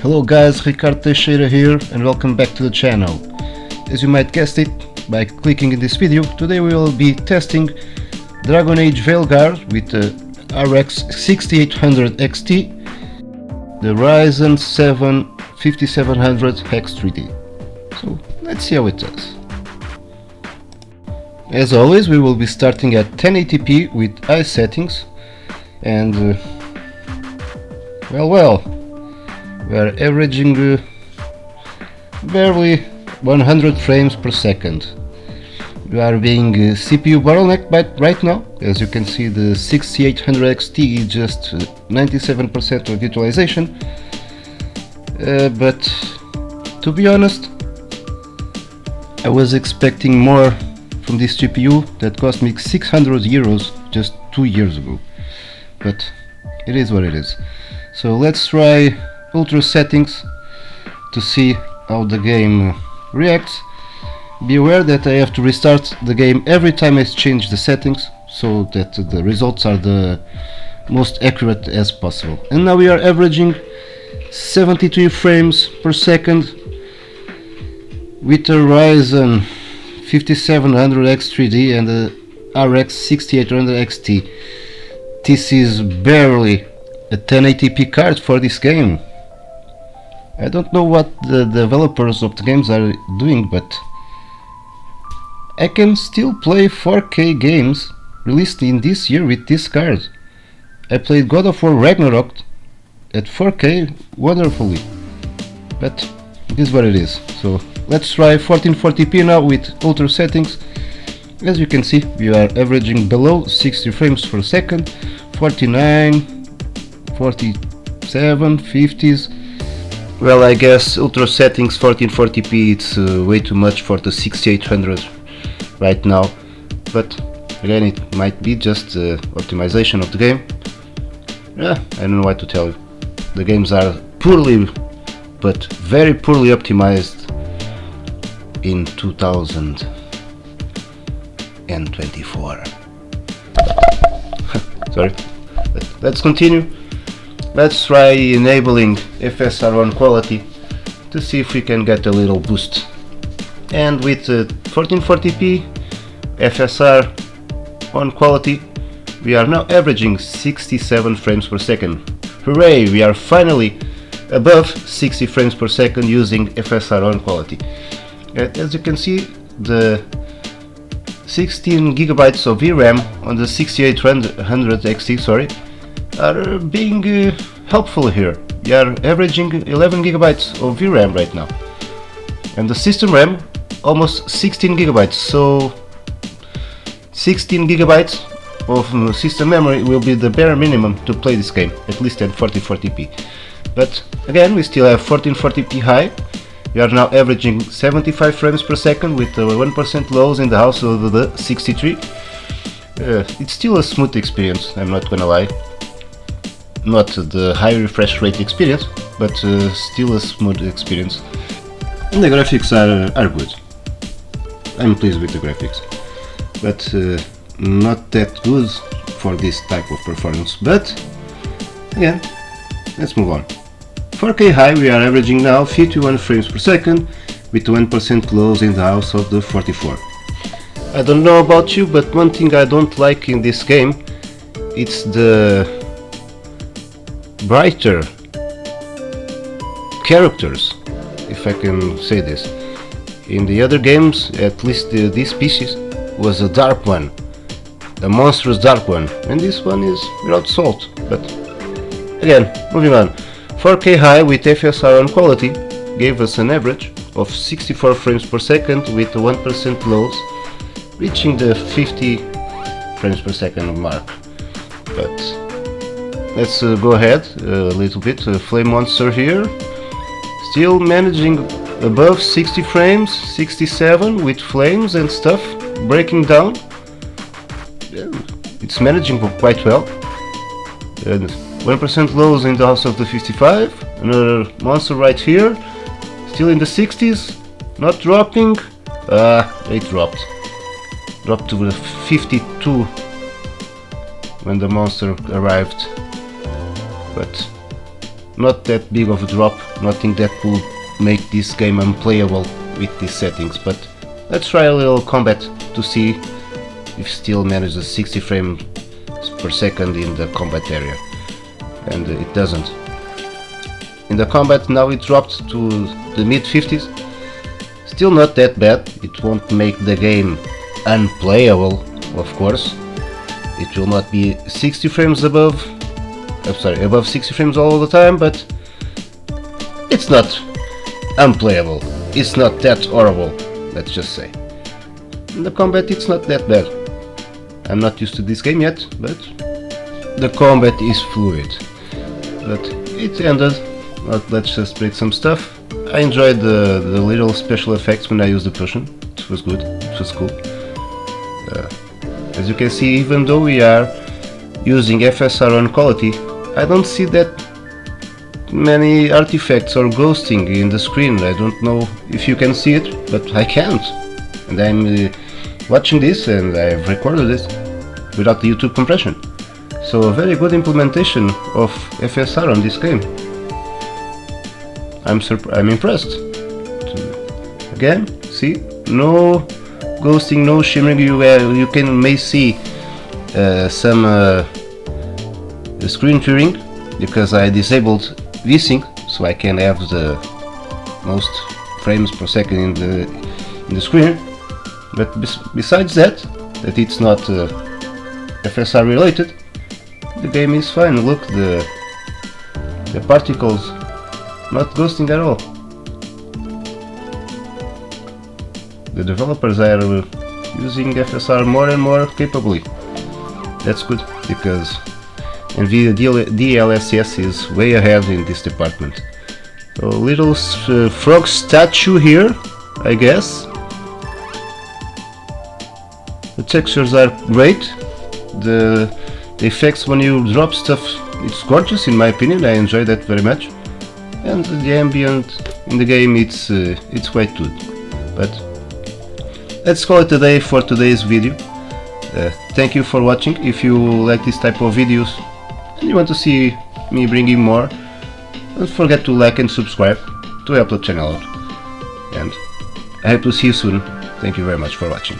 Hello guys, Ricardo Teixeira here and welcome back to the channel. As you might guess it by clicking in this video, today we will be testing Dragon Age veilguard with the RX 6800 XT, the Ryzen 7 5700 Hex 3D. So let's see how it does. As always, we will be starting at 1080p with high settings and well, we are averaging barely 100 frames per second. We are being CPU bottlenecked right now. As you can see, the 6800 XT is just 97% of utilization, but to be honest, I was expecting more from this GPU that cost me 600 euros just 2 years ago, but it is what it is. So let's try ultra settings to see how the game reacts. Be aware that I have to restart the game every time I change the settings so that the results are the most accurate as possible. And now we are averaging 73 frames per second with a Ryzen 5700 X3D and a RX 6800 XT. This is barely a 1080p card for this game. I don't know what the developers of the games are doing, but I can still play 4K games released in this year with this card. I played God of War Ragnarok at 4K wonderfully, but it is what it is. So let's try 1440p now with ultra settings. As you can see, we are averaging below 60 frames per second, 49, 47, 50s. Well, I guess ultra settings 1440p it's way too much for the 6800 right now, but again it might be just optimization of the game. I don't know what to tell you. The games are poorly, but very poorly optimized in 2024. Sorry, but let's continue. Let's try enabling FSR on quality to see if we can get a little boost. And with 1440p FSR on quality, we are now averaging 67 frames per second. Hooray! We are finally above 60 frames per second using FSR on quality. As you can see, the 16 gigabytes of VRAM on the 6800 XT, are being helpful here. We are averaging 11 gigabytes of VRAM right now, and the system RAM almost 16 gigabytes. So 16 gigabytes of system memory will be the bare minimum to play this game, at least at 1440p. But again, we still have 1440p high. We are now averaging 75 frames per second with 1% lows in the house of the 63. It's still a smooth experience, I'm not gonna lie. Not the high refresh rate experience, but still a smooth experience. And the graphics are good. I'm pleased with the graphics, but not that good for this type of performance. But again, let's move on. 4K high, we are averaging now 51 frames per second with 1% lows in the house of the 44. I don't know about you, but one thing I don't like in this game, it's the brighter characters, if I can say this. In the other games, at least this species was a dark one, a monstrous dark one, and this one is without salt. But again, moving on. 4K high with FSR on quality gave us an average of 64 frames per second with 1% lows, reaching the 50 frames per second mark. But let's go ahead a little bit. Flame Monster here, still managing above 60 frames, 67 with flames and stuff breaking down. It's managing quite well. And 1% lows in the house of the 55. Another monster right here, still in the 60s, not dropping. It dropped to the 52 when the monster arrived. But not that big of a drop, nothing that could make this game unplayable with these settings, but let's try a little combat to see if still manages 60 frames per second in the combat area, and it doesn't. In the combat now it dropped to the mid 50s, still not that bad. It won't make the game unplayable, of course. It will not be 60 frames above 60 frames all the time, but it's not unplayable. It's not that horrible, let's just say. In the combat it's not that bad. I'm not used to this game yet, but the combat is fluid. But it ended. Let's just break some stuff. I enjoyed the little special effects when I used the potion. It was good, it was cool. As you can see, even though we are using FSR on quality, I don't see that many artifacts or ghosting in the screen. I don't know if you can see it, but I can't. And I'm watching this and I've recorded it without the YouTube compression. So a very good implementation of FSR on this game. I'm impressed. Again, see, no ghosting, no shimmering. You may see some screen tearing because I disabled VSync, so I can have the most frames per second in the screen. But besides that it's not FSR related, the game is fine. Look, the particles not ghosting at all. The developers are using FSR more and more capably. That's good, because NVIDIA DLSS is way ahead in this department. So little frog statue here, I guess. The textures are great. The effects when you drop stuff, it's gorgeous in my opinion. I enjoy that very much. And the ambient in the game, it's quite good. But let's call it a day for today's video. Thank you for watching. If you like this type of videos and you want to see me bringing more, don't forget to like and subscribe to help the channel out. And I hope to see you soon. Thank you very much for watching.